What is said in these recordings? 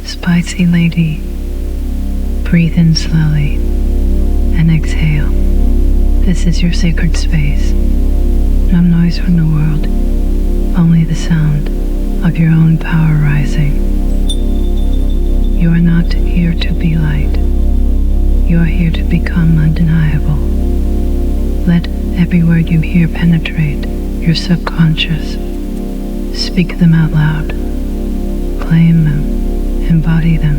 Spicy lady, breathe in slowly and exhale. This is your sacred space. No noise from the world, only the sound of your own power rising. You are not here to be light. You are here to become undeniable. Let every word you hear penetrate your subconscious. Speak them out loud. Claim them. Embody them.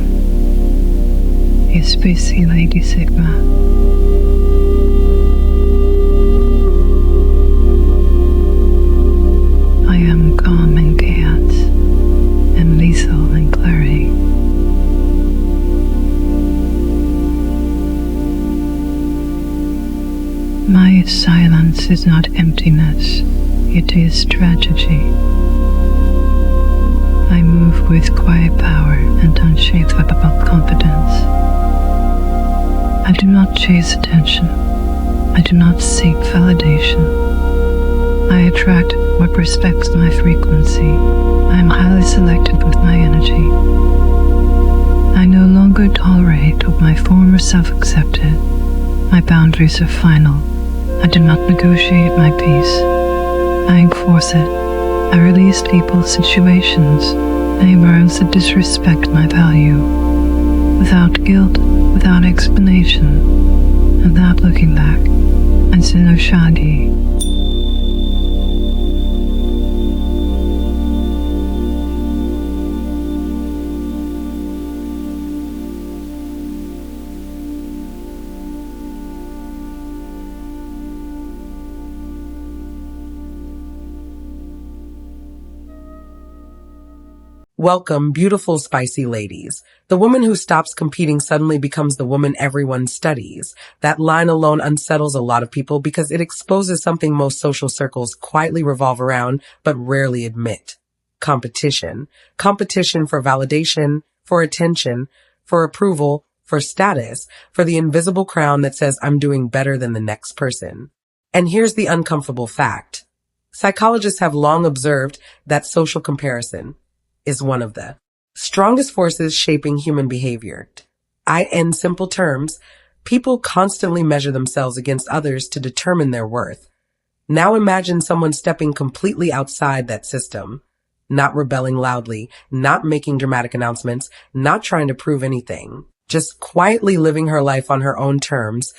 Your SpicyLady-Sigma. I am calm in chaos and lethal in clarity. My silence is not emptiness, it is tragedy. I move with quiet power and unshakable confidence. I do not chase attention. I do not seek validation. I attract what respects my frequency. I am highly selective with my energy. I no longer tolerate what my former self accepted. My boundaries are final. I do not negotiate my peace. I enforce it. I release people, situations, any words that disrespect my value, without guilt, without explanation, and without looking back. And serenity. Welcome, beautiful spicy ladies. The woman who stops competing suddenly becomes the woman everyone studies. That line alone unsettles a lot of people because it exposes something most social circles quietly revolve around but rarely admit. Competition. Competition for validation, for attention, for approval, for status, for the invisible crown that says I'm doing better than the next person. And here's the uncomfortable fact. Psychologists have long observed that social comparison is one of the strongest forces shaping human behavior. In simple terms, people constantly measure themselves against others to determine their worth. Now imagine someone stepping completely outside that system, not rebelling loudly, not making dramatic announcements, not trying to prove anything, just quietly living her life on her own terms.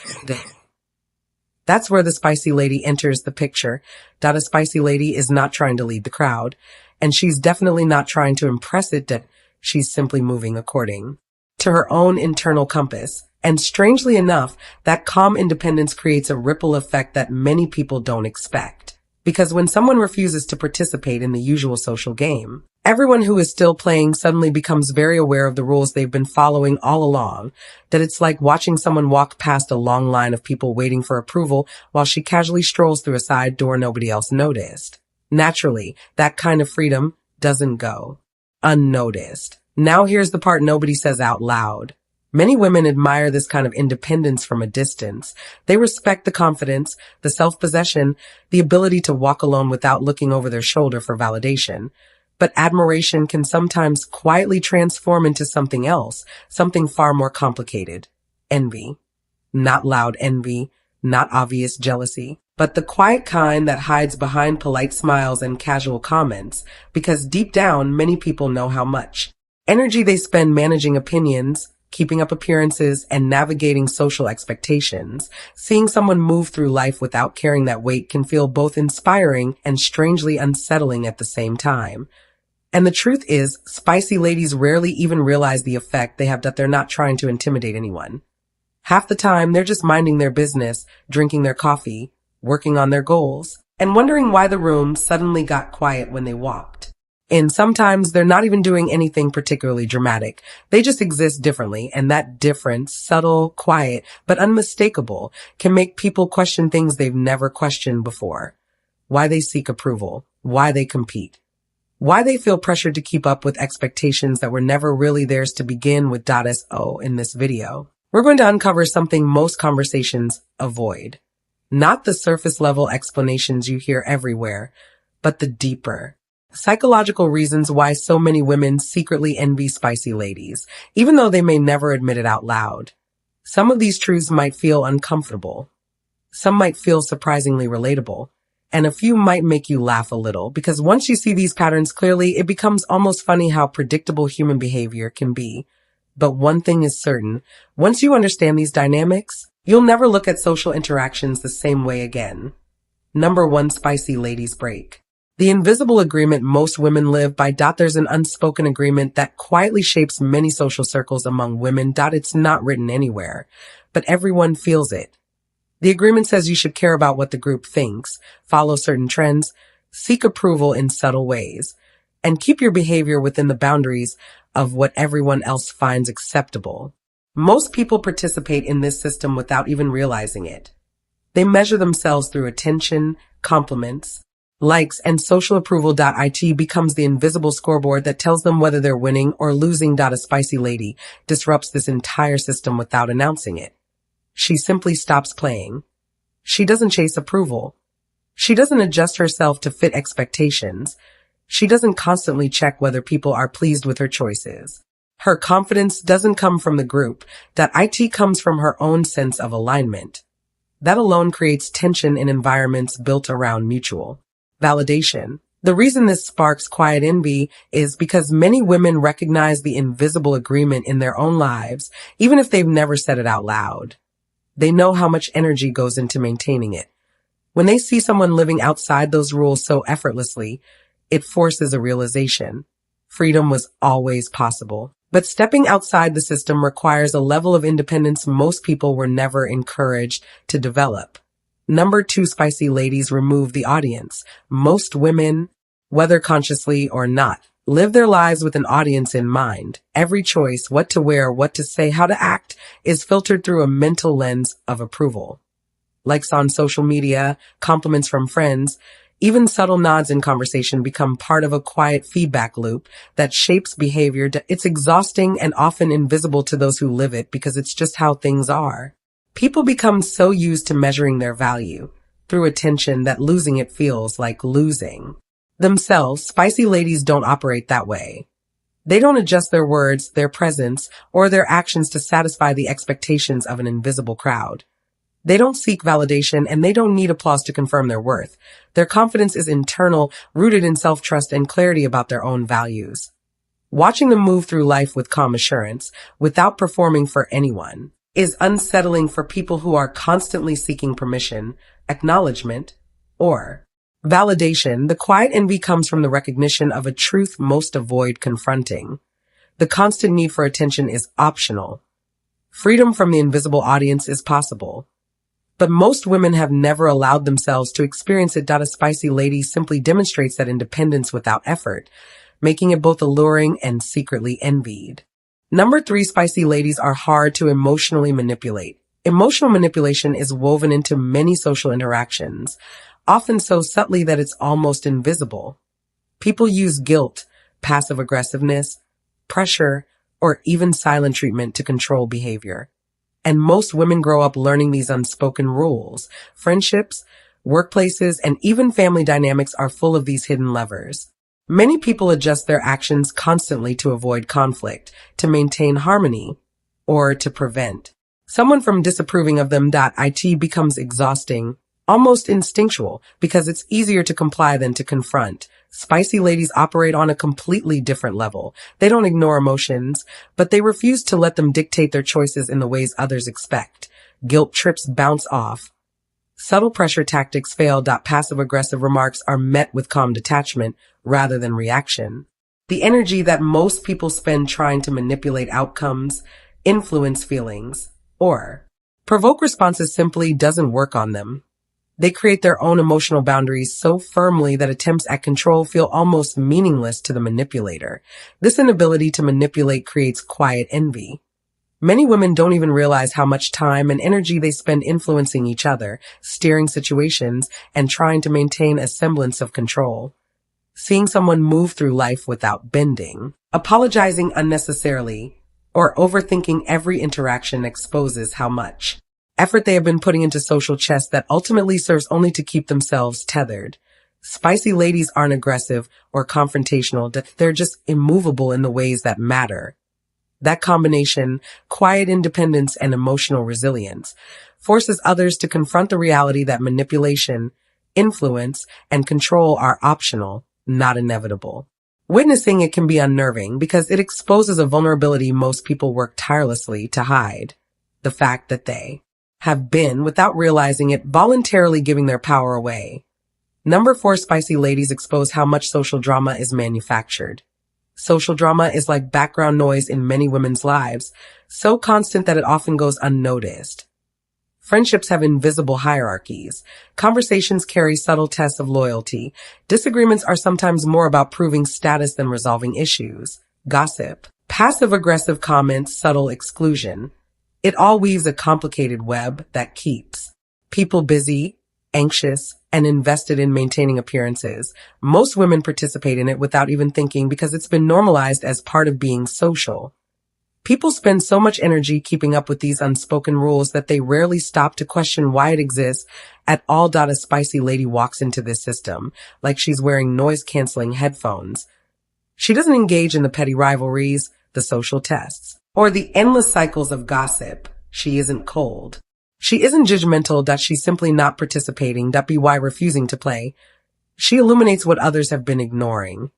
That's where the spicy lady enters the picture. That a spicy lady is not trying to lead the crowd. And she's definitely not trying to impress it, that she's simply moving according to her own internal compass. And strangely enough, that calm independence creates a ripple effect that many people don't expect. Because when someone refuses to participate in the usual social game, everyone who is still playing suddenly becomes very aware of the rules they've been following all along. That it's like watching someone walk past a long line of people waiting for approval while she casually strolls through a side door nobody else noticed. Naturally, that kind of freedom doesn't go unnoticed. Now here's the part nobody says out loud. Many women admire this kind of independence from a distance. They respect the confidence, the self-possession, the ability to walk alone without looking over their shoulder for validation. But admiration can sometimes quietly transform into something else, something far more complicated. Envy. Not loud envy, not obvious jealousy, but the quiet kind that hides behind polite smiles and casual comments, because deep down, many people know how much energy they spend managing opinions, keeping up appearances, and navigating social expectations. Seeing someone move through life without carrying that weight can feel both inspiring and strangely unsettling at the same time. And the truth is, spicy ladies rarely even realize the effect they have, that they're not trying to intimidate anyone. Half the time, they're just minding their business, drinking their coffee, working on their goals, and wondering why the room suddenly got quiet when they walked. And sometimes they're not even doing anything particularly dramatic. They just exist differently, and that difference, subtle, quiet, but unmistakable, can make people question things they've never questioned before. Why they seek approval, why they compete, why they feel pressured to keep up with expectations that were never really theirs to begin with. So in this video, we're going to uncover something most conversations avoid. Not the surface level explanations you hear everywhere, but the deeper, Psychological reasons why so many women secretly envy spicy ladies, even though they may never admit it out loud. Some of these truths might feel uncomfortable. Some might feel surprisingly relatable. And a few might make you laugh a little, because once you see these patterns clearly, it becomes almost funny how predictable human behavior can be. But one thing is certain, once you understand these dynamics, you'll never look at social interactions the same way again. Number 1, spicy ladies break. The invisible agreement most women live by. There's an unspoken agreement that quietly shapes many social circles among women. It's not written anywhere, but everyone feels it. The agreement says you should care about what the group thinks, follow certain trends, seek approval in subtle ways, and keep your behavior within the boundaries of what everyone else finds acceptable. Most people participate in this system without even realizing it. They measure themselves through attention, compliments, likes, and social approval. It becomes the invisible scoreboard that tells them whether they're winning or losing. A spicy lady disrupts this entire system without announcing it. She simply stops playing. She doesn't chase approval. She doesn't adjust herself to fit expectations. She doesn't constantly check whether people are pleased with her choices. Her confidence doesn't come from the group. It comes from her own sense of alignment. That alone creates tension in environments built around mutual validation. The reason this sparks quiet envy is because many women recognize the invisible agreement in their own lives, even if they've never said it out loud. They know how much energy goes into maintaining it. When they see someone living outside those rules so effortlessly, it forces a realization. Freedom was always possible. But stepping outside the system requires a level of independence most people were never encouraged to develop. Number 2, spicy ladies remove the audience. Most women, whether consciously or not, live their lives with an audience in mind. Every choice, what to wear, what to say, how to act, is filtered through a mental lens of approval. Likes on social media, compliments from friends, even subtle nods in conversation become part of a quiet feedback loop that shapes behavior. It's exhausting and often invisible to those who live it because it's just how things are. People become so used to measuring their value through attention that losing it feels like losing themselves. Spicy ladies don't operate that way. They don't adjust their words, their presence, or their actions to satisfy the expectations of an invisible crowd. They don't seek validation, and they don't need applause to confirm their worth. Their confidence is internal, rooted in self-trust and clarity about their own values. Watching them move through life with calm assurance, without performing for anyone, is unsettling for people who are constantly seeking permission, acknowledgement, or validation. The quiet envy comes from the recognition of a truth most avoid confronting. The constant need for attention is optional. Freedom from the invisible audience is possible. But most women have never allowed themselves to experience it. A spicy lady simply demonstrates that independence without effort, making it both alluring and secretly envied. Number 3, spicy ladies are hard to emotionally manipulate. Emotional manipulation is woven into many social interactions, often so subtly that it's almost invisible. People use guilt, passive aggressiveness, pressure, or even silent treatment to control behavior. And most women grow up learning these unspoken rules. Friendships, workplaces, and even family dynamics are full of these hidden levers. Many people adjust their actions constantly to avoid conflict, to maintain harmony, or to prevent someone from disapproving of them. It becomes exhausting, almost instinctual, because it's easier to comply than to confront. Spicy ladies operate on a completely different level. They don't ignore emotions, but they refuse to let them dictate their choices in the ways others expect. Guilt trips bounce off. Subtle pressure tactics fail. Passive-aggressive remarks are met with calm detachment rather than reaction. The energy that most people spend trying to manipulate outcomes, influence feelings, or provoke responses simply doesn't work on them. They create their own emotional boundaries so firmly that attempts at control feel almost meaningless to the manipulator. This inability to manipulate creates quiet envy. Many women don't even realize how much time and energy they spend influencing each other, steering situations, and trying to maintain a semblance of control. Seeing someone move through life without bending, apologizing unnecessarily, or overthinking every interaction exposes how much effort they have been putting into social chess that ultimately serves only to keep themselves tethered. Spicy ladies aren't aggressive or confrontational. They're just immovable in the ways that matter. That combination, quiet independence and emotional resilience, forces others to confront the reality that manipulation, influence, and control are optional, not inevitable. Witnessing it can be unnerving because it exposes a vulnerability most people work tirelessly to hide. The fact that they have been, without realizing it, voluntarily giving their power away. Number 4, spicy ladies expose how much social drama is manufactured. Social drama is like background noise in many women's lives, so constant that it often goes unnoticed. Friendships have invisible hierarchies. Conversations carry subtle tests of loyalty. Disagreements are sometimes more about proving status than resolving issues. Gossip, passive-aggressive comments, subtle exclusion. It all weaves a complicated web that keeps people busy, anxious, and invested in maintaining appearances. Most women participate in it without even thinking because it's been normalized as part of being social. People spend so much energy keeping up with these unspoken rules that they rarely stop to question why it exists at all. A spicy lady walks into this system like she's wearing noise-canceling headphones. She doesn't engage in the petty rivalries, the social tests, or the endless cycles of gossip. She isn't cold. She isn't judgmental. She's simply not participating. Why refusing to play. She illuminates what others have been ignoring.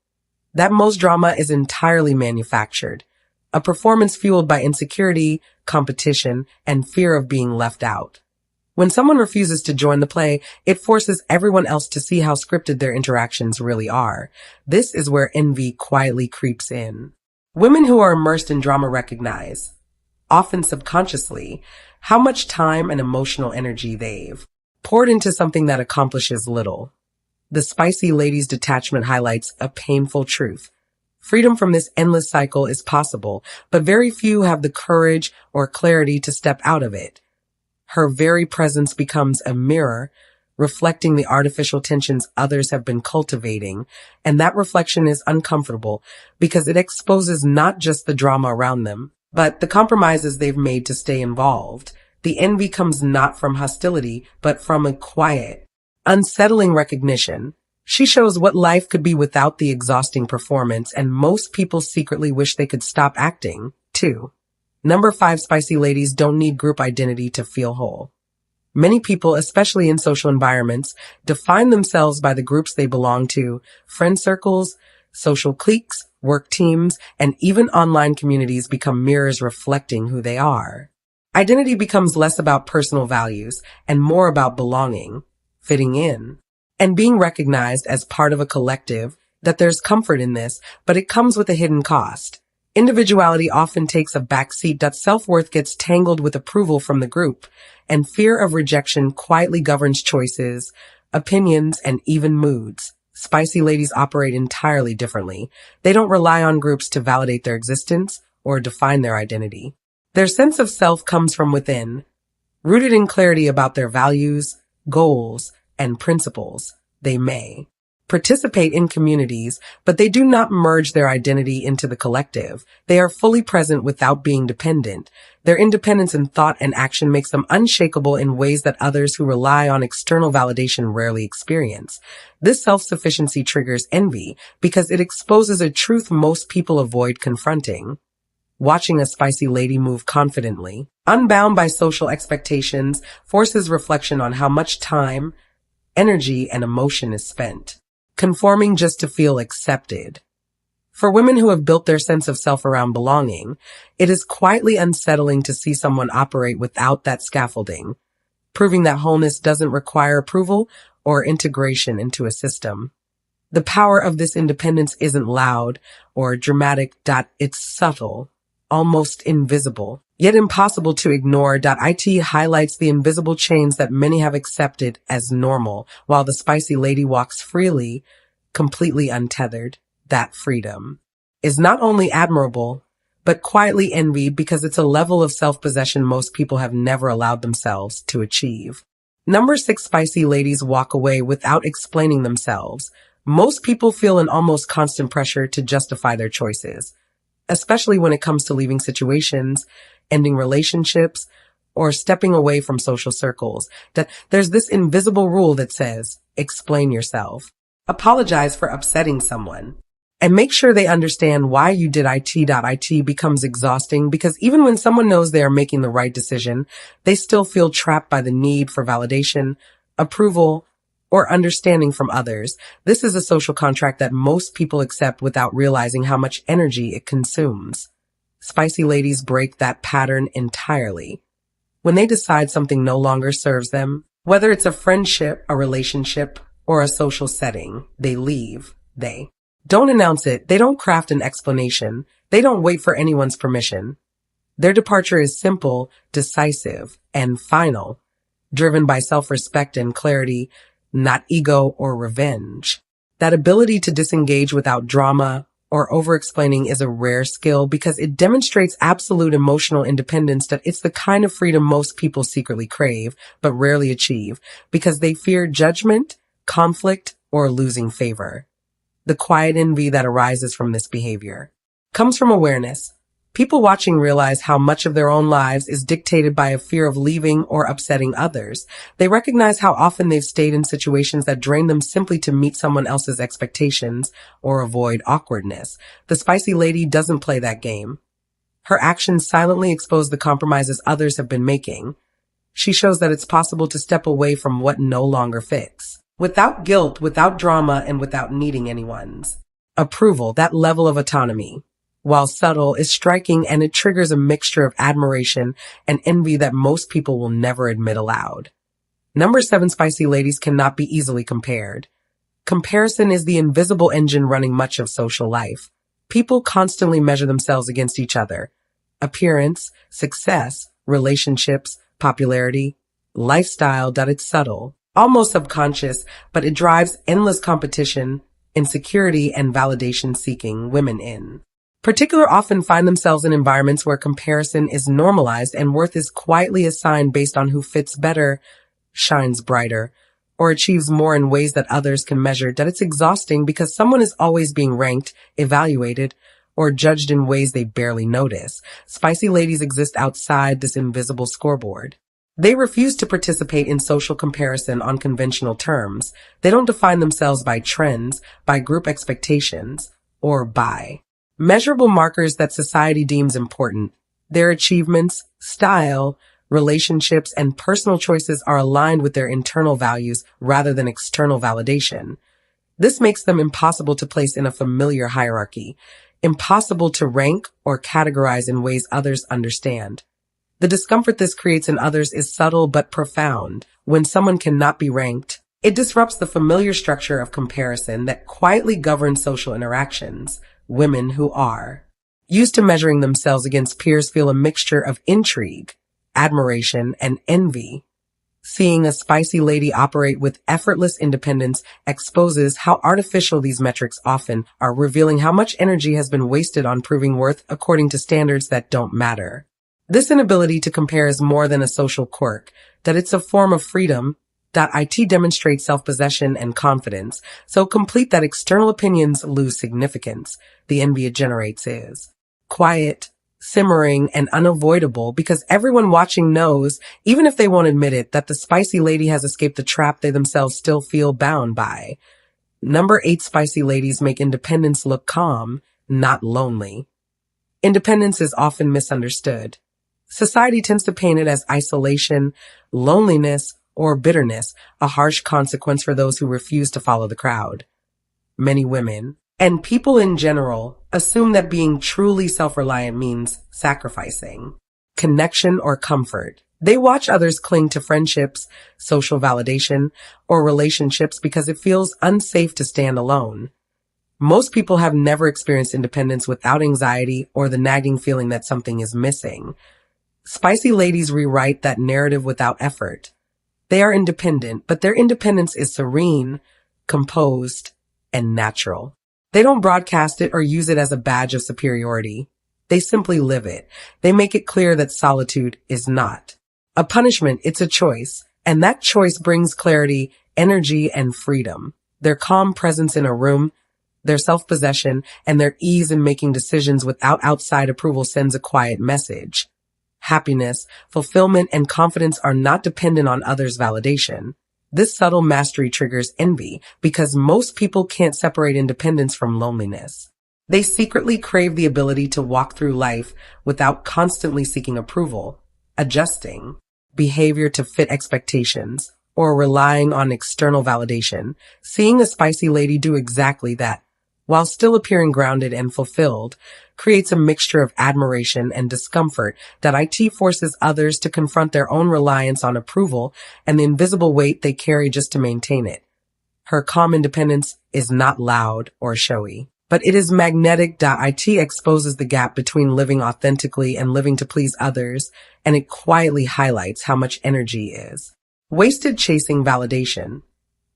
That most drama is entirely manufactured. A performance fueled by insecurity, competition, and fear of being left out. When someone refuses to join the play, it forces everyone else to see how scripted their interactions really are. This is where envy quietly creeps in. Women who are immersed in drama recognize, often subconsciously, how much time and emotional energy they've poured into something that accomplishes little. The spicy lady's detachment highlights a painful truth. Freedom from this endless cycle is possible, but very few have the courage or clarity to step out of it. Her very presence becomes a mirror, reflecting the artificial tensions others have been cultivating, and that reflection is uncomfortable because it exposes not just the drama around them, but the compromises they've made to stay involved. The envy comes not from hostility, but from a quiet, unsettling recognition. She shows what life could be without the exhausting performance, and most people secretly wish they could stop acting, too. Number 5, spicy ladies don't need group identity to feel whole. Many people, especially in social environments, define themselves by the groups they belong to, friend circles, social cliques, work teams, and even online communities become mirrors reflecting who they are. Identity becomes less about personal values and more about belonging, fitting in, and being recognized as part of a collective. That there's comfort in this, but it comes with a hidden cost. Individuality often takes a backseat. Self-worth gets tangled with approval from the group, and fear of rejection quietly governs choices, opinions, and even moods. Spicy ladies operate entirely differently. They don't rely on groups to validate their existence or define their identity. Their sense of self comes from within, rooted in clarity about their values, goals, and principles. They may participate in communities, but they do not merge their identity into the collective. They are fully present without being dependent. Their independence in thought and action makes them unshakable in ways that others who rely on external validation rarely experience. This self-sufficiency triggers envy because it exposes a truth most people avoid confronting. Watching a spicy lady move confidently, unbound by social expectations, forces reflection on how much time, energy, and emotion is spent conforming just to feel accepted. For women who have built their sense of self around belonging, it is quietly unsettling to see someone operate without that scaffolding, proving that wholeness doesn't require approval or integration into a system. The power of this independence isn't loud or dramatic. It's subtle, almost invisible, yet impossible to ignore. It highlights the invisible chains that many have accepted as normal, while the spicy lady walks freely, completely untethered. That freedom is not only admirable, but quietly envied because it's a level of self-possession most people have never allowed themselves to achieve. Number 6, spicy ladies walk away without explaining themselves. Most people feel an almost constant pressure to justify their choices, especially when it comes to leaving situations, ending relationships, or stepping away from social circles. That there's this invisible rule that says, explain yourself. Apologize for upsetting someone. And make sure they understand why you did it. It becomes exhausting because even when someone knows they are making the right decision, they still feel trapped by the need for validation, approval, or understanding from others. This is a social contract that most people accept without realizing how much energy it consumes. Spicy ladies break that pattern entirely. When they decide something no longer serves them, whether it's a friendship, a relationship, or a social setting, they leave. They don't announce it. They don't craft an explanation. They don't wait for anyone's permission. Their departure is simple, decisive, and final, driven by self-respect and clarity, not ego or revenge. That ability to disengage without drama or over-explaining is a rare skill because it demonstrates absolute emotional independence. That it's the kind of freedom most people secretly crave, but rarely achieve because they fear judgment, conflict, or losing favor. The quiet envy that arises from this behavior comes from awareness. People watching realize how much of their own lives is dictated by a fear of leaving or upsetting others. They recognize how often they've stayed in situations that drain them simply to meet someone else's expectations or avoid awkwardness. The spicy lady doesn't play that game. Her actions silently expose the compromises others have been making. She shows that it's possible to step away from what no longer fits. Without guilt, without drama, and without needing anyone's approval. That level of autonomy, while subtle, is striking, and it triggers a mixture of admiration and envy that most people will never admit aloud. Number 7, spicy ladies cannot be easily compared. Comparison is the invisible engine running much of social life. People constantly measure themselves against each other. Appearance, success, relationships, popularity, lifestyle. It's subtle, almost subconscious, but it drives endless competition, insecurity, and validation seeking. Women in particular often find themselves in environments where comparison is normalized and worth is quietly assigned based on who fits better, shines brighter, or achieves more in ways that others can measure. That it's exhausting because someone is always being ranked, evaluated, or judged in ways they barely notice. Spicy ladies exist outside this invisible scoreboard. They refuse to participate in social comparison on conventional terms. They don't define themselves by trends, by group expectations, or by measurable markers that society deems important. Their achievements, style, relationships, and personal choices are aligned with their internal values rather than external validation. This makes them impossible to place in a familiar hierarchy, impossible to rank or categorize in ways others understand. The discomfort this creates in others is subtle but profound. When someone cannot be ranked, it disrupts the familiar structure of comparison that quietly governs social interactions. Women who are used to measuring themselves against peers feel a mixture of intrigue, admiration, and envy. Seeing a spicy lady operate with effortless independence exposes how artificial these metrics often are, revealing how much energy has been wasted on proving worth according to standards that don't matter. This inability to compare is more than a social quirk, that it's a form of freedom. It demonstrates self-possession and confidence, so complete that external opinions lose significance. The envy it generates is quiet, simmering, and unavoidable because everyone watching knows, even if they won't admit it, that the spicy lady has escaped the trap they themselves still feel bound by. Number 8, spicy ladies make independence look calm, not lonely. Independence is often misunderstood. Society tends to paint it as isolation, loneliness, or bitterness, a harsh consequence for those who refuse to follow the crowd. Many women, and people in general, assume that being truly self-reliant means sacrificing connection or comfort. They watch others cling to friendships, social validation, or relationships because it feels unsafe to stand alone. Most people have never experienced independence without anxiety or the nagging feeling that something is missing. Spicy ladies rewrite that narrative without effort. They are independent, but their independence is serene, composed, and natural. They don't broadcast it or use it as a badge of superiority. They simply live it. They make it clear that solitude is not a punishment, it's a choice. And that choice brings clarity, energy, and freedom. Their calm presence in a room, their self-possession, and their ease in making decisions without outside approval sends a quiet message. Happiness, fulfillment, and confidence are not dependent on others' validation. This subtle mastery triggers envy because most people can't separate independence from loneliness. They secretly crave the ability to walk through life without constantly seeking approval, adjusting behavior to fit expectations, or relying on external validation. Seeing a spicy lady do exactly that, while still appearing grounded and fulfilled, creates a mixture of admiration and discomfort that it forces others to confront their own reliance on approval and the invisible weight they carry just to maintain it. Her calm independence is not loud or showy, but it is magnetic. It exposes the gap between living authentically and living to please others, and it quietly highlights how much energy is wasted chasing validation.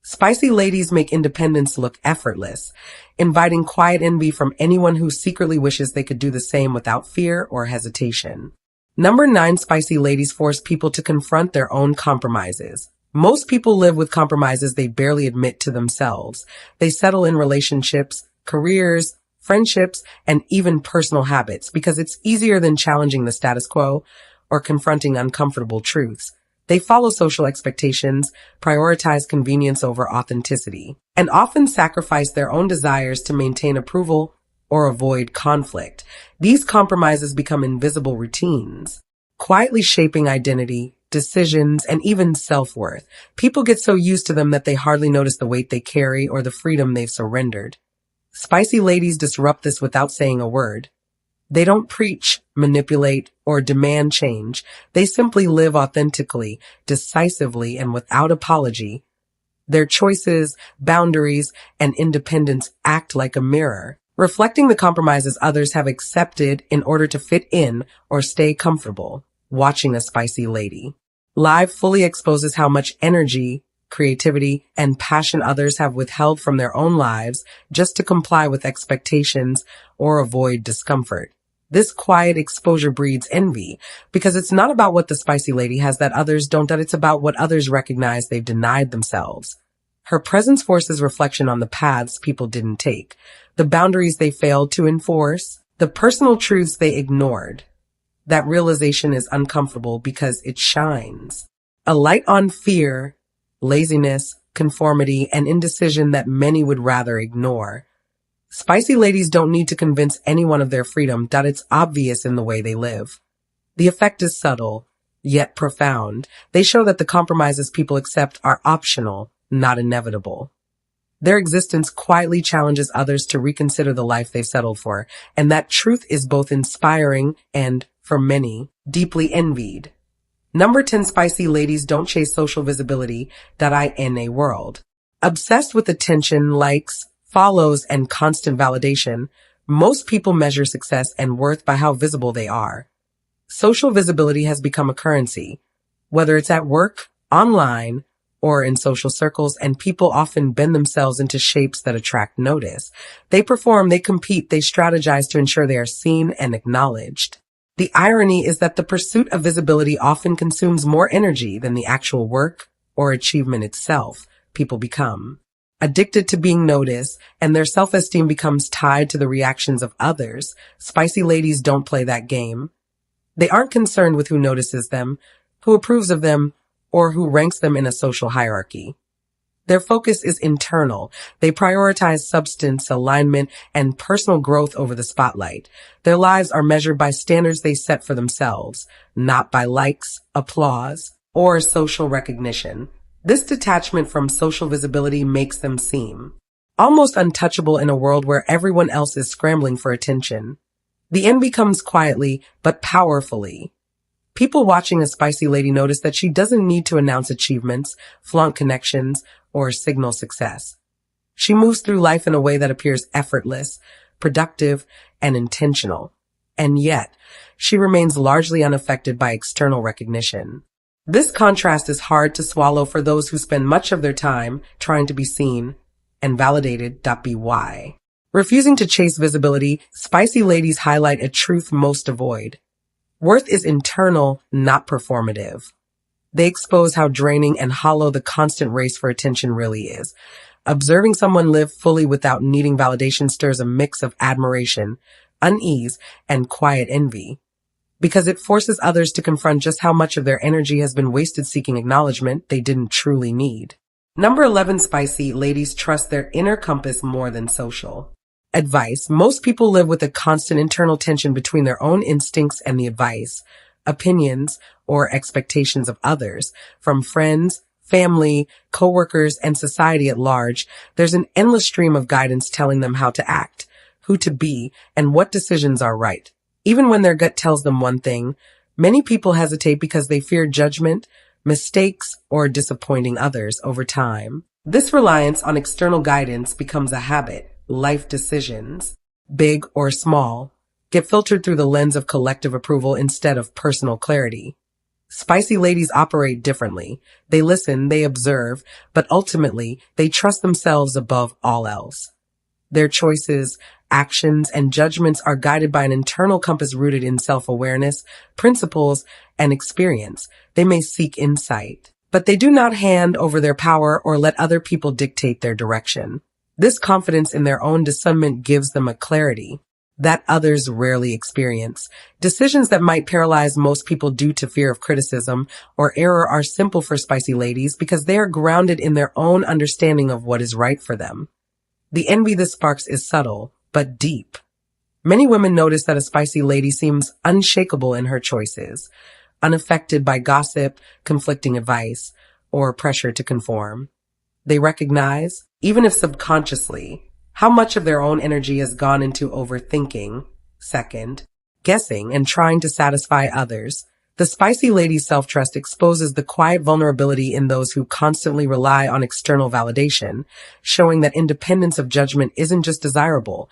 Spicy ladies make independence look effortless, inviting quiet envy from anyone who secretly wishes they could do the same without fear or hesitation. Number 9, spicy ladies force people to confront their own compromises. Most people live with compromises they barely admit to themselves. They settle in relationships, careers, friendships, and even personal habits because it's easier than challenging the status quo or confronting uncomfortable truths. They follow social expectations, prioritize convenience over authenticity, and often sacrifice their own desires to maintain approval or avoid conflict. These compromises become invisible routines, quietly shaping identity, decisions, and even self-worth. People get so used to them that they hardly notice the weight they carry or the freedom they've surrendered. Spicy ladies disrupt this without saying a word. They don't preach, manipulate, or demand change. They simply live authentically, decisively, and without apology. Their choices, boundaries, and independence act like a mirror, reflecting the compromises others have accepted in order to fit in or stay comfortable. Watching a spicy lady live fully exposes how much energy, creativity, and passion others have withheld from their own lives just to comply with expectations or avoid discomfort. This quiet exposure breeds envy because it's not about what the spicy lady has that others don't, that it's about what others recognize they've denied themselves. Her presence forces reflection on the paths people didn't take, the boundaries they failed to enforce, the personal truths they ignored. That realization is uncomfortable because it shines a light on fear, laziness, conformity, and indecision that many would rather ignore. Spicy ladies don't need to convince anyone of their freedom. It's obvious in the way they live. The effect is subtle, yet profound. They show that the compromises people accept are optional, not inevitable. Their existence quietly challenges others to reconsider the life they've settled for, and that truth is both inspiring and, for many, deeply envied. Number 10, spicy ladies don't chase social visibility. In a world obsessed with attention, likes, follows, and constant validation, most people measure success and worth by how visible they are. Social visibility has become a currency, whether it's at work, online, or in social circles, and people often bend themselves into shapes that attract notice. They perform, they compete, they strategize to ensure they are seen and acknowledged. The irony is that the pursuit of visibility often consumes more energy than the actual work or achievement itself. People become addicted to being noticed, and their self-esteem becomes tied to the reactions of others. Spicy ladies don't play that game. They aren't concerned with who notices them, who approves of them, or who ranks them in a social hierarchy. Their focus is internal. They prioritize substance, alignment, and personal growth over the spotlight. Their lives are measured by standards they set for themselves, not by likes, applause, or social recognition. This detachment from social visibility makes them seem almost untouchable in a world where everyone else is scrambling for attention. The envy comes quietly, but powerfully. People watching a spicy lady notice that she doesn't need to announce achievements, flaunt connections, or signal success. She moves through life in a way that appears effortless, productive, and intentional. And yet, she remains largely unaffected by external recognition. This contrast is hard to swallow for those who spend much of their time trying to be seen and validated. Why? Refusing to chase visibility, spicy ladies highlight a truth most avoid. Worth is internal, not performative. They expose how draining and hollow the constant race for attention really is. Observing someone live fully without needing validation stirs a mix of admiration, unease, and quiet envy, because it forces others to confront just how much of their energy has been wasted seeking acknowledgement they didn't truly need. Number 11, spicy ladies trust their inner compass more than social advice. Most people live with a constant internal tension between their own instincts and the advice, opinions, or expectations of others, from friends, family, coworkers, and society at large. There's an endless stream of guidance telling them how to act, who to be, and what decisions are right. Even when their gut tells them one thing, many people hesitate because they fear judgment, mistakes, or disappointing others over time. This reliance on external guidance becomes a habit. Life decisions, big or small, get filtered through the lens of collective approval instead of personal clarity. Spicy ladies operate differently. They listen, they observe, but ultimately, they trust themselves above all else. Their choices, actions, and judgments are guided by an internal compass rooted in self-awareness, principles, and experience. They may seek insight, but they do not hand over their power or let other people dictate their direction. This confidence in their own discernment gives them a clarity that others rarely experience. Decisions that might paralyze most people due to fear of criticism or error are simple for spicy ladies because they are grounded in their own understanding of what is right for them. The envy this sparks is subtle, but deep. Many women notice that a spicy lady seems unshakable in her choices, unaffected by gossip, conflicting advice, or pressure to conform. They recognize, even if subconsciously, how much of their own energy has gone into overthinking, second, guessing, and trying to satisfy others. The spicy lady's self-trust exposes the quiet vulnerability in those who constantly rely on external validation, showing that independence of judgment isn't just desirable,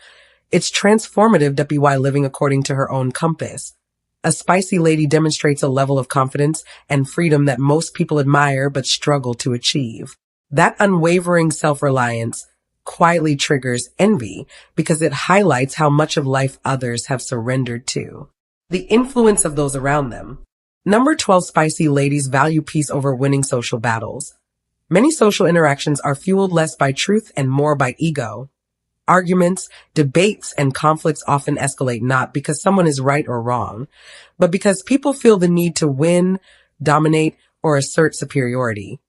it's transformative by living according to her own compass. A spicy lady demonstrates a level of confidence and freedom that most people admire but struggle to achieve. That unwavering self-reliance quietly triggers envy because it highlights how much of life others have surrendered to. The influence of those around them. Number 12, spicy ladies value peace over winning social battles. Many social interactions are fueled less by truth and more by ego. Arguments, debates, and conflicts often escalate not because someone is right or wrong, but because people feel the need to win, dominate, or assert superiority.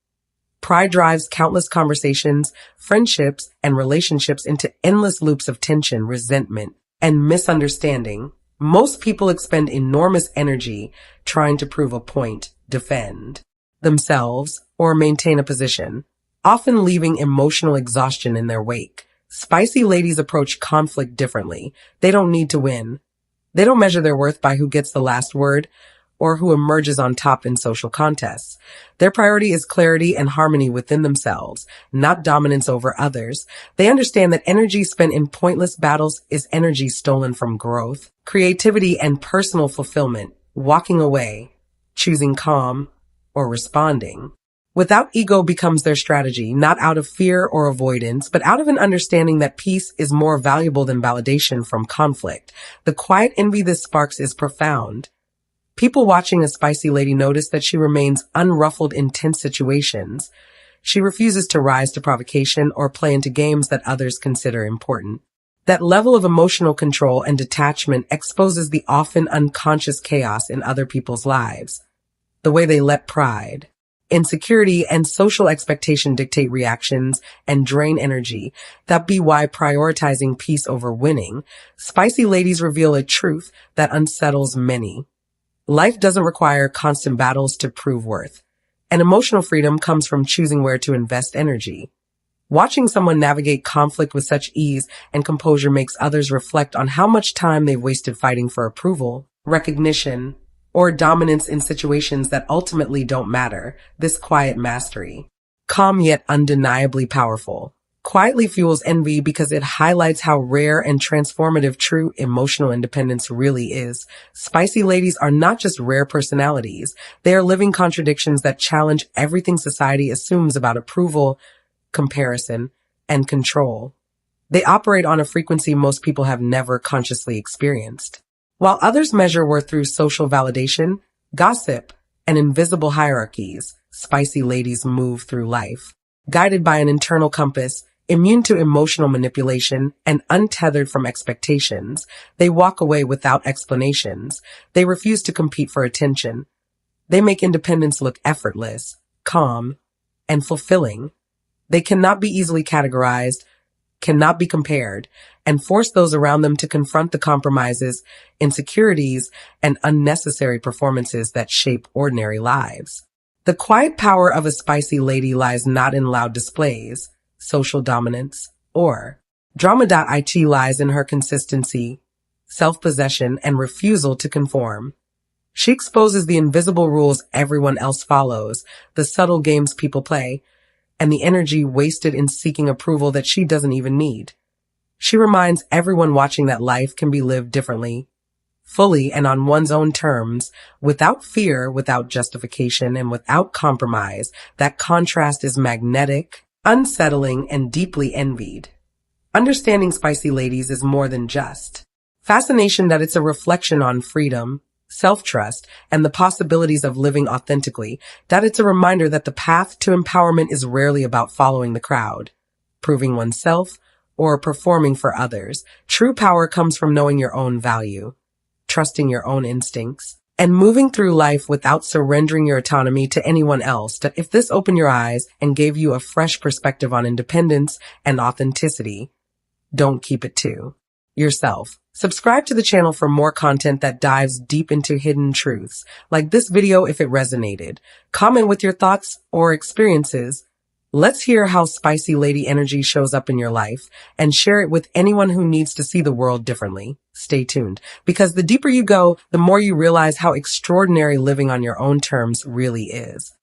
Pride drives countless conversations, friendships, and relationships into endless loops of tension, resentment, and misunderstanding. Most people expend enormous energy trying to prove a point, defend themselves, or maintain a position, often leaving emotional exhaustion in their wake. Spicy ladies approach conflict differently. They don't need to win. They don't measure their worth by who gets the last word or who emerges on top in social contests. Their priority is clarity and harmony within themselves, not dominance over others. They understand that energy spent in pointless battles is energy stolen from growth, creativity, and personal fulfillment. Walking away, choosing calm, or responding without ego becomes their strategy, not out of fear or avoidance, but out of an understanding that peace is more valuable than validation from conflict. The quiet envy this sparks is profound. People watching a spicy lady notice that she remains unruffled in tense situations. She refuses to rise to provocation or play into games that others consider important. That level of emotional control and detachment exposes the often unconscious chaos in other people's lives. The way they let pride, insecurity, and social expectation dictate reactions and drain energy. That be why prioritizing peace over winning, spicy ladies reveal a truth that unsettles many. Life doesn't require constant battles to prove worth, and emotional freedom comes from choosing where to invest energy. Watching someone navigate conflict with such ease and composure makes others reflect on how much time they've wasted fighting for approval, recognition, or dominance in situations that ultimately don't matter. This quiet mastery, calm yet undeniably powerful, quietly fuels envy because it highlights how rare and transformative true emotional independence really is. Spicy ladies are not just rare personalities. They are living contradictions that challenge everything society assumes about approval, comparison, and control. They operate on a frequency most people have never consciously experienced. While others measure worth through social validation, gossip, and invisible hierarchies, spicy ladies move through life, guided by an internal compass, immune to emotional manipulation, and untethered from expectations. They walk away without explanations. They refuse to compete for attention. They make independence look effortless, calm, and fulfilling. They cannot be easily categorized, cannot be compared, and force those around them to confront the compromises, insecurities, and unnecessary performances that shape ordinary lives. The quiet power of a spicy lady lies not in loud displays, social dominance, or drama. It lies in her consistency, self-possession, and refusal to conform. She exposes the invisible rules everyone else follows, the subtle games people play, and the energy wasted in seeking approval that she doesn't even need. She reminds everyone watching that life can be lived differently, fully and on one's own terms, without fear, without justification, and without compromise. That contrast is magnetic, unsettling, and deeply envied. Understanding spicy ladies is more than just fascination. That it's a reflection on freedom, self-trust, and the possibilities of living authentically. That it's a reminder that the path to empowerment is rarely about following the crowd, proving oneself, or performing for others. True power comes from knowing your own value, trusting your own instincts, and moving through life without surrendering your autonomy to anyone else. That if this opened your eyes and gave you a fresh perspective on independence and authenticity, don't keep it to yourself. Subscribe to the channel for more content that dives deep into hidden truths. Like this video if it resonated. Comment with your thoughts or experiences. Let's hear how spicy lady energy shows up in your life, and share it with anyone who needs to see the world differently. Stay tuned, because the deeper you go, the more you realize how extraordinary living on your own terms really is.